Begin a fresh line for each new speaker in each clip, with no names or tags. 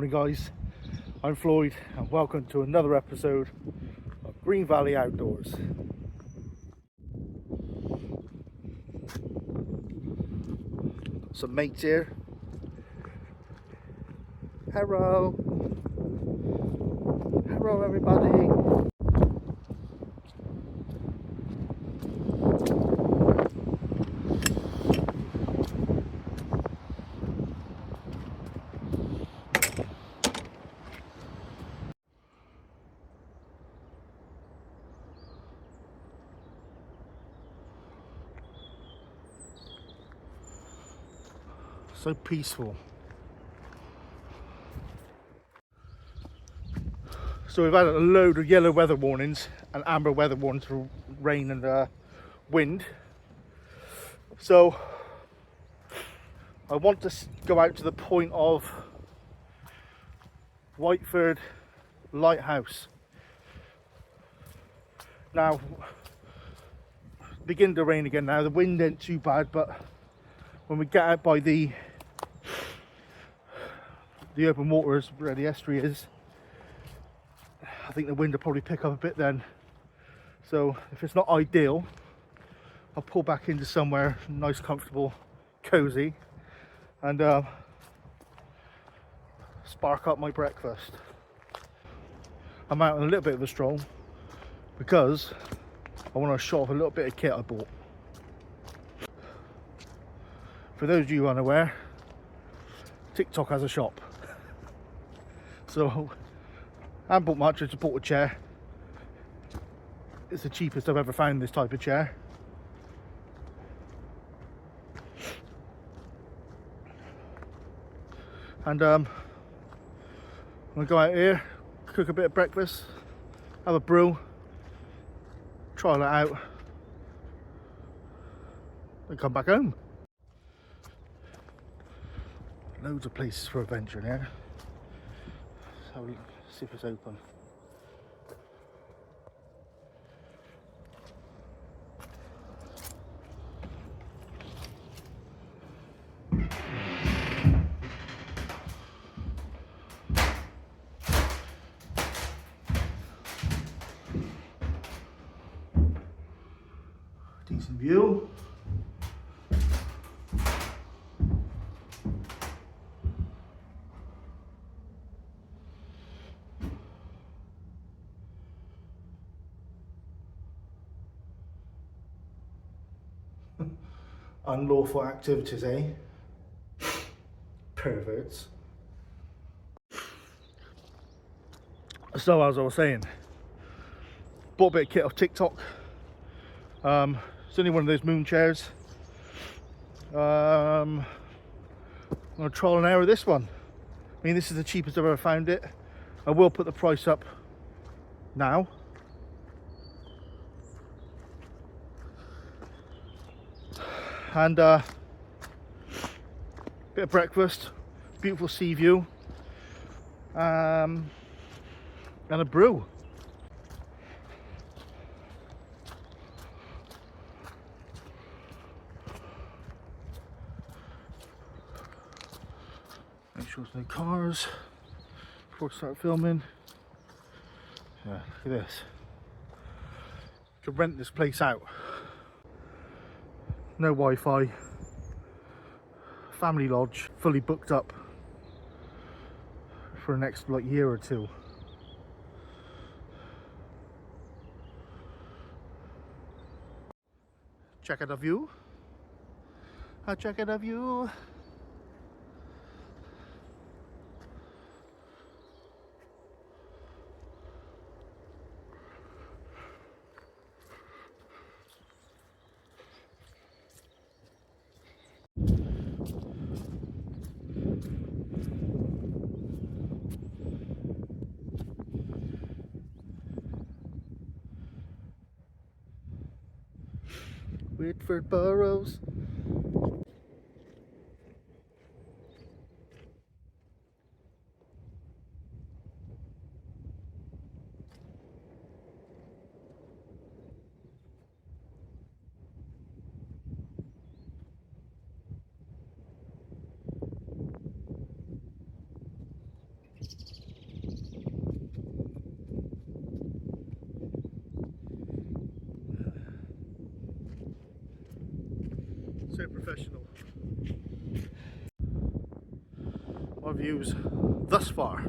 morning guys, I'm Floyd and welcome to another episode of Green Valley Outdoors. Some mates here. Hello. Hello everybody. So peaceful. So we've had a load of yellow weather warnings and amber weather warnings for rain and wind. So I want to go out to the point of Whiteford Lighthouse. Now, beginning to rain again now. The wind ain't too bad, but when we get out by the open waters where the estuary is, I think the wind will probably pick up a bit then. So if it's not ideal, I'll pull back into somewhere nice, comfortable, cozy, and spark up my breakfast. I'm out on a little bit of a stroll because I want to show off a little bit of kit I bought. For those of you unaware, TikTok has a shop. So I haven't bought much, I just bought a chair. It's the cheapest I've ever found this type of chair. And I'm gonna go out here, cook a bit of breakfast, have a brew, try it out, and come back home. Loads of places for adventure in here. So see if it's open. Decent view. Unlawful activities, eh? Perverts. So as I was saying, bought a bit of kit off TikTok. It's only one of those moon chairs. I'm gonna trial and error this one. I mean, this is the cheapest I've ever found it. I will put the price up now. And bit of breakfast, beautiful sea view, and a brew. Make sure there's no cars before I start filming. Yeah, look at this. To rent this place out. No Wi-Fi, family lodge, fully booked up for the next like year or two. Check out the view. Check out the view. Whitford Burrows. bit professional. My views thus far.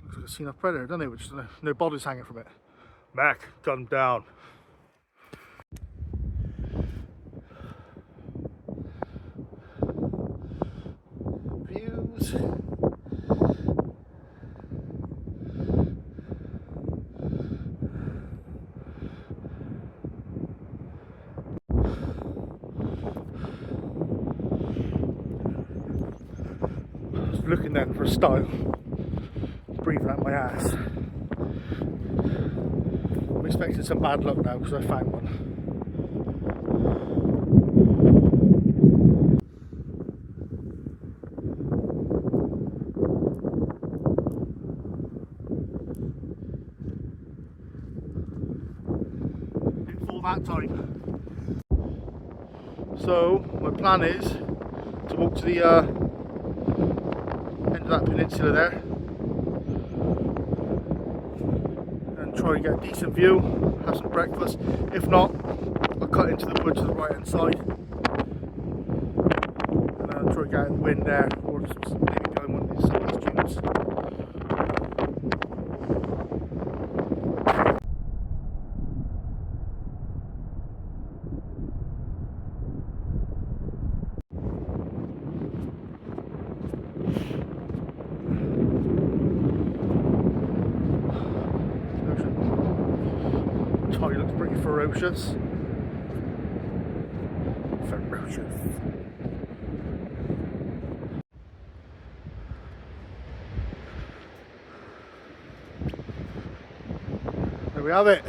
Looks like a seen a predator, doesn't it? Which no bodies hanging from it. Mac, gun down. Views. Looking then for a style, breathing out my ass. I'm expecting some bad luck now because I found one. Didn't fall that time. So my plan is to walk to the end of that peninsula there and try and get a decent view, have some breakfast. If not, I'll cut into the wood to the right hand side and I'll try and get out the wind there, or maybe behind one of these dunes. Tide looks pretty ferocious. Ferocious. There we have it.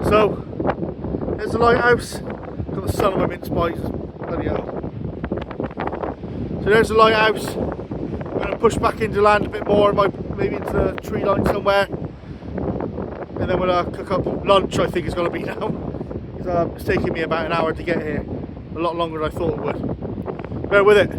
So, there's the lighthouse. Got the sun on my mince pies. Bloody hell. So there's the lighthouse. I'm going to push back into land a bit more, maybe into the tree line somewhere. And then we'll cook up lunch, I think it's going to be now. It's taking me about an hour to get here. A lot longer than I thought it would. Bear with it.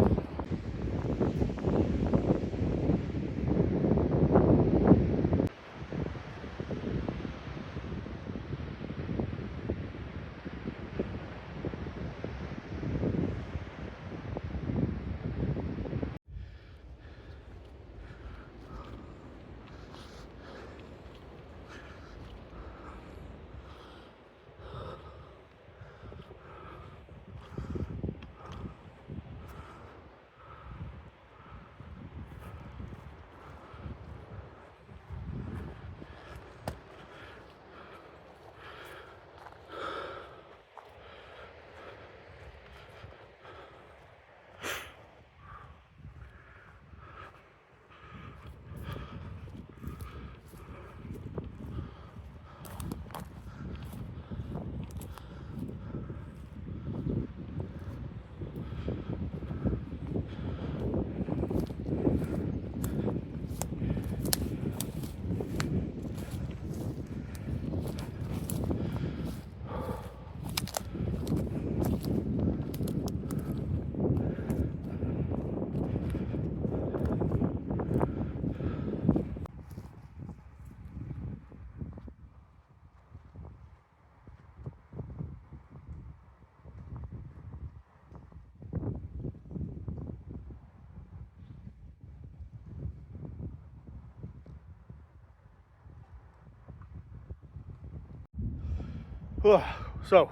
So,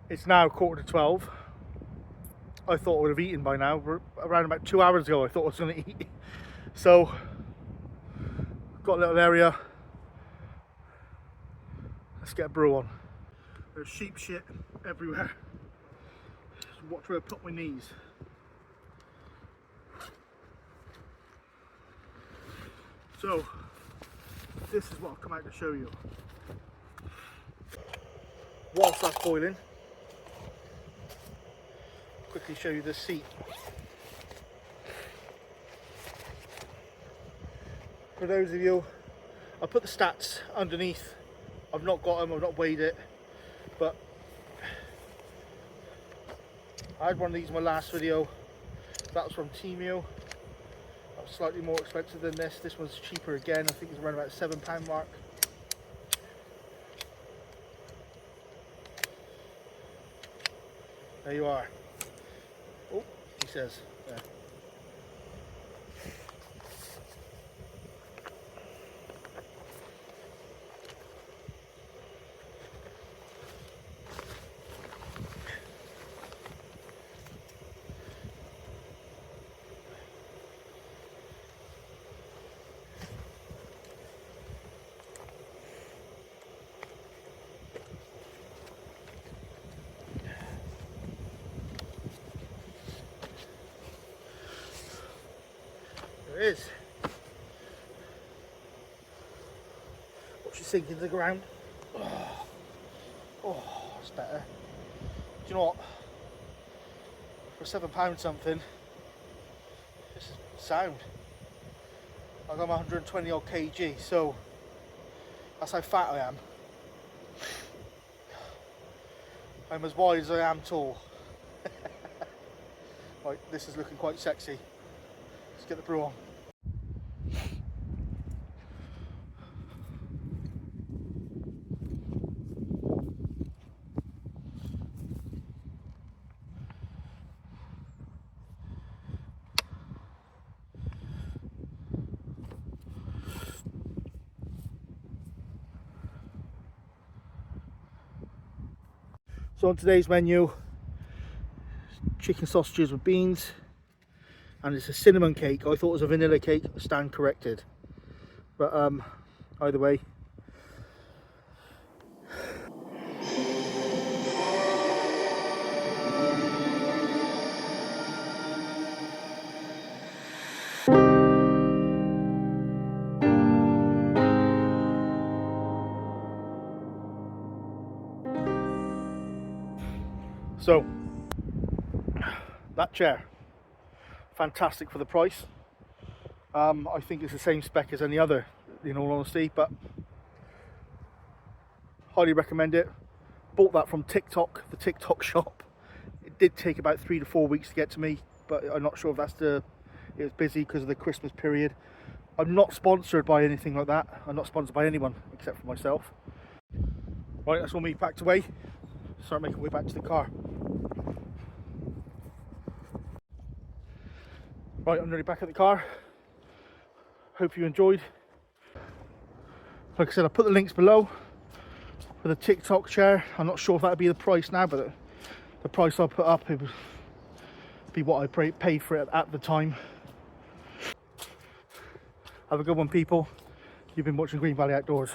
it's now 11:45. I thought I would have eaten by now. Around about 2 hours ago I thought I was going to eat. So, got a little area. Let's get a brew on. There's sheep shit everywhere. It's watch where I put my knees. So this is what I've come out to show you. Whilst that's boiling, quickly show you the seat. For those of you, I put the stats underneath. I've not got them, I've not weighed it, but I had one of these in my last video. That was from Temu. That was slightly more expensive than this. This one's cheaper again. I think it's around about £7 mark. There you are. Oh, he says. There. There it is. Watch it sink into the ground. Oh, it's better. Do you know what? For £7 something, it's sound. Like I'm 120 odd kg, so that's how fat I am. I'm as wide as I am tall. Right, this is looking quite sexy. Let's get the brew on. So on today's menu, chicken sausages with beans, and it's a cinnamon cake. I thought it was a vanilla cake, stand corrected. But either way. So that chair, fantastic for the price. I think it's the same spec as any other, in all honesty, but highly recommend it. Bought that from TikTok, the TikTok shop. It did take about 3 to 4 weeks to get to me, but I'm not sure if that's it was busy because of the Christmas period. I'm not sponsored by anything like that. I'm not sponsored by anyone except for myself. Right, that's all me packed away. Start making my way back to the car. Right, I'm nearly back at the car. Hope you enjoyed. Like I said, I put the links below for the TikTok chair. I'm not sure if that'd be the price now, but the price I put up, it would be what I paid for it at the time. Have a good one, people. You've been watching Green Valley Outdoors.